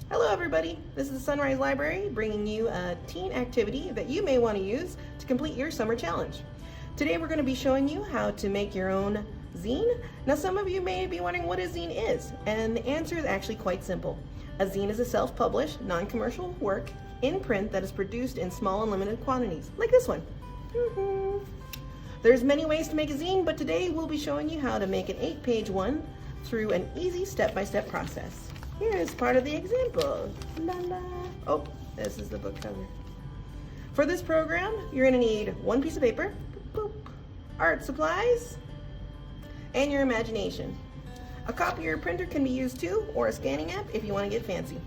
Hello everybody, this is the Sunrise Library bringing you a teen activity that you may want to use to complete your summer challenge. Today we're going to be showing you how to make your own zine. Now some of you may be wondering what a zine is, and the answer is actually quite simple. A zine is a self-published, non-commercial work in print that is produced in small and limited quantities, like this one. There's many ways to make a zine, but today we'll be showing you how to make an 8-page one through an easy step-by-step process. Here is part of the example. La la. Oh, this is the book cover. For this program, you're going to need one piece of paper, boop, art supplies, and your imagination. A copier printer can be used too, or a scanning app if you want to get fancy.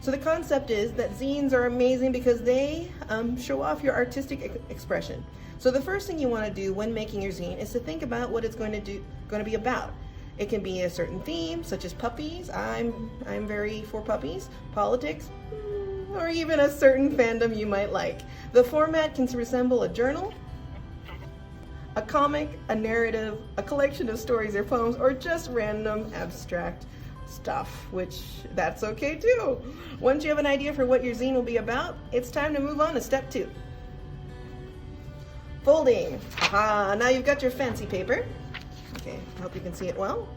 So the concept is that zines are amazing because they show off your artistic expression. So the first thing you want to do when making your zine is to think about what it's going to be about. It can be a certain theme, such as puppies. I'm very for puppies, politics, or even a certain fandom you might like. The format can resemble a journal, a comic, a narrative, a collection of stories or poems, or just random abstract stuff, which that's okay too. Once you have an idea for what your zine will be about, it's time to move on to step 2. Folding. Aha, now you've got your fancy paper. Okay, I hope you can see it well.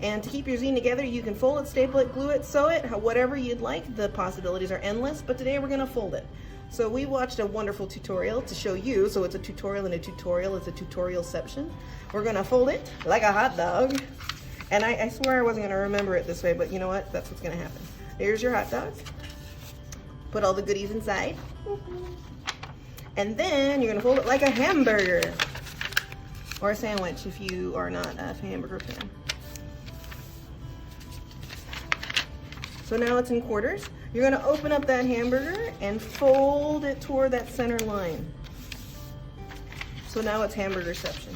And to keep your zine together, you can fold it, staple it, glue it, sew it, whatever you'd like. The possibilities are endless, but today we're going to fold it. So we watched a wonderful tutorial to show you, so it's a tutorial in a tutorial, it's a tutorialception. We're going to fold it like a hot dog. And I swear I wasn't going to remember it this way, but you know what? That's what's going to happen. Here's your hot dog. Put all the goodies inside. And then you're going to fold it like a hamburger. Or a sandwich if you are not a hamburger fan. So now it's in quarters. You're going to open up that hamburger and fold it toward that center line. So now it's hamburgerception.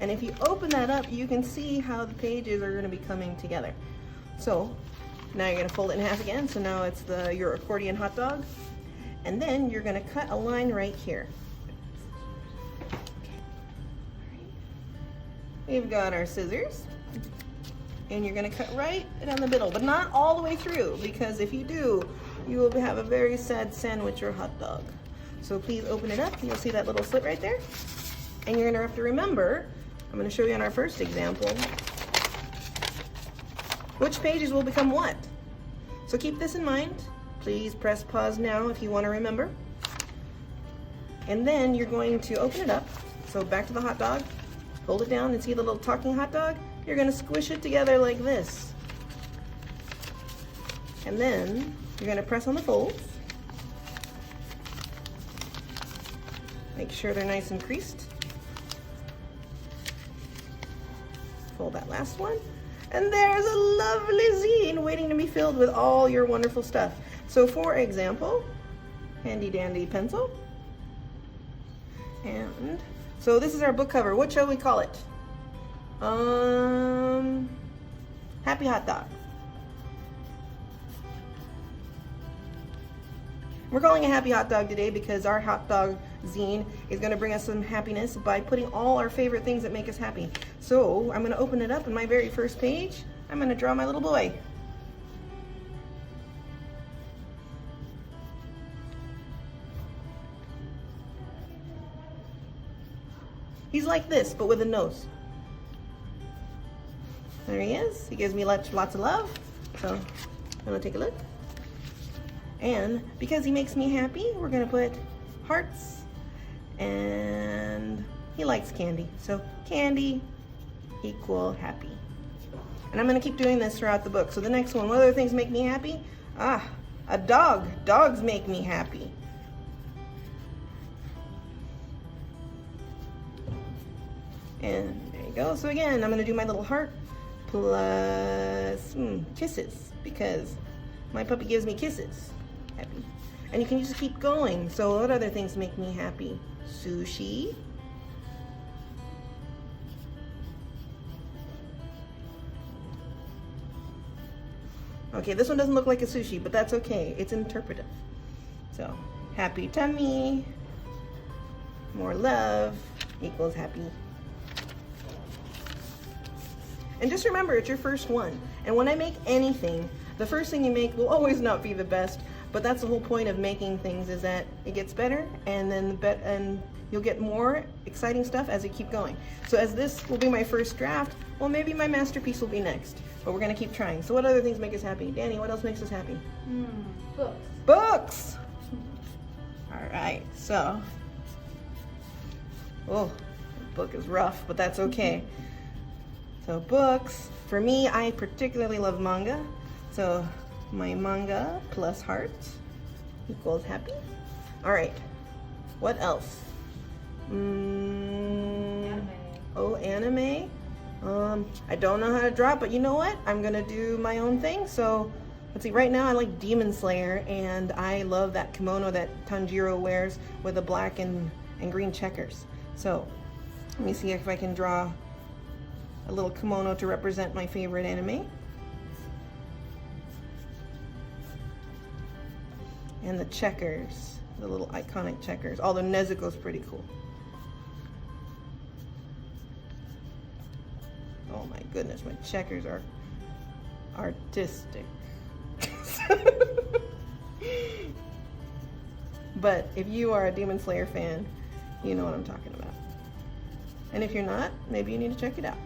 And if you open that up, you can see how the pages are going to be coming together. So now you're going to fold it in half again. So now it's your accordion hot dog. And then you're going to cut a line right here. We've got our scissors. And you're going to cut right down the middle, but not all the way through, because if you do, you will have a very sad sandwich or hot dog. So please open it up. You'll see that little slit right there. And you're going to have to remember, I'm going to show you on our first example, which pages will become what. So keep this in mind. Please press pause now if you want to remember. And then you're going to open it up. So back to the hot dog. Hold it down and see the little talking hot dog? You're going to squish it together like this. And then you're going to press on the folds. Make sure they're nice and creased. Fold that last one. And there's a lovely zine waiting to be filled with all your wonderful stuff. So for example, handy dandy pencil. And so this is our book cover. What shall we call it? Happy Hot Dog. We're calling it Happy Hot Dog today because our hot dog zine is going to bring us some happiness by putting all our favorite things that make us happy. So I'm going to open it up, and my very first page, I'm going to draw my little boy. He's like this, but with a nose. There he is. He gives me lots of love. So I'm going to take a look. And because he makes me happy, we're going to put hearts. And he likes candy. So candy equal happy. And I'm going to keep doing this throughout the book. So the next one, what other things make me happy? A dog. Dogs make me happy. And there you go. So again, I'm going to do my little heart plus kisses, because my puppy gives me kisses. Happy. And you can just keep going. So what other things make me happy? Sushi. Okay, this one doesn't look like a sushi, but that's okay. It's interpretive. So, happy tummy, more love equals happy. And just remember, it's your first one. And when I make anything, the first thing you make will always not be the best, but that's the whole point of making things, is that it gets better, and then you'll get more exciting stuff as you keep going. So as this will be my first draft, well, maybe my masterpiece will be next, but we're gonna keep trying. So what other things make us happy? Danny, what else makes us happy? Books. Books! All right, so, oh, the book is rough, but that's okay. So books, for me, I particularly love manga. So my manga plus heart equals happy. All right, what else? Anime. Oh, anime. I don't know how to draw, but you know what? I'm gonna do my own thing. So let's see, right now I like Demon Slayer, and I love that kimono that Tanjiro wears with the black and green checkers. So let me see if I can draw a little kimono to represent my favorite anime. And the checkers, the little iconic checkers, although Nezuko's pretty cool. Oh my goodness, my checkers are artistic. But if you are a Demon Slayer fan, you know what I'm talking about. And if you're not, maybe you need to check it out.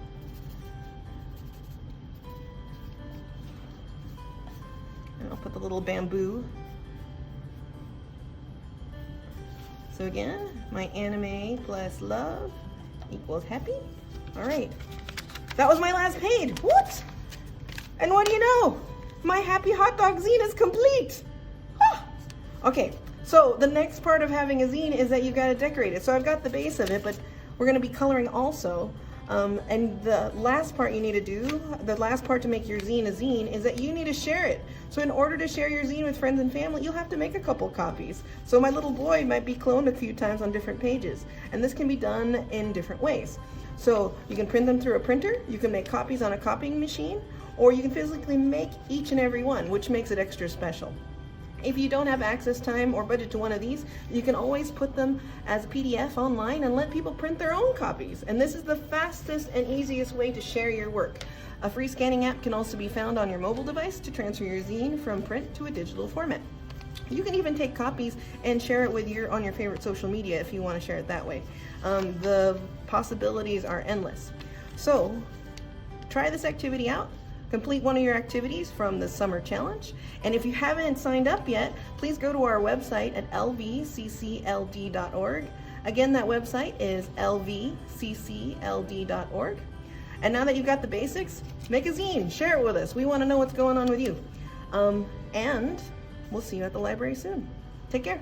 And I'll put the little bamboo. So again, my anime plus love equals happy. All right, that was my last page. What? And what do you know? My happy hot dog zine is complete. Ah. Okay, so the next part of having a zine is that you've got to decorate it. So I've got the base of it, but we're going to be coloring also. And the last part you need to do, the last part to make your zine a zine, is that you need to share it. So in order to share your zine with friends and family, you'll have to make a couple copies. So my little boy might be cloned a few times on different pages. And this can be done in different ways. So you can print them through a printer, you can make copies on a copying machine, or you can physically make each and every one, which makes it extra special. If you don't have access time or budget to one of these, you can always put them as a PDF online and let people print their own copies. And this is the fastest and easiest way to share your work. A free scanning app can also be found on your mobile device to transfer your zine from print to a digital format. You can even take copies and share it with on your favorite social media if you want to share it that way. The possibilities are endless. So try this activity out. Complete one of your activities from the summer challenge. And if you haven't signed up yet, please go to our website at lvccld.org. Again, that website is lvccld.org. And now that you've got the basics, make a zine, share it with us. We want to know what's going on with you. And we'll see you at the library soon. Take care.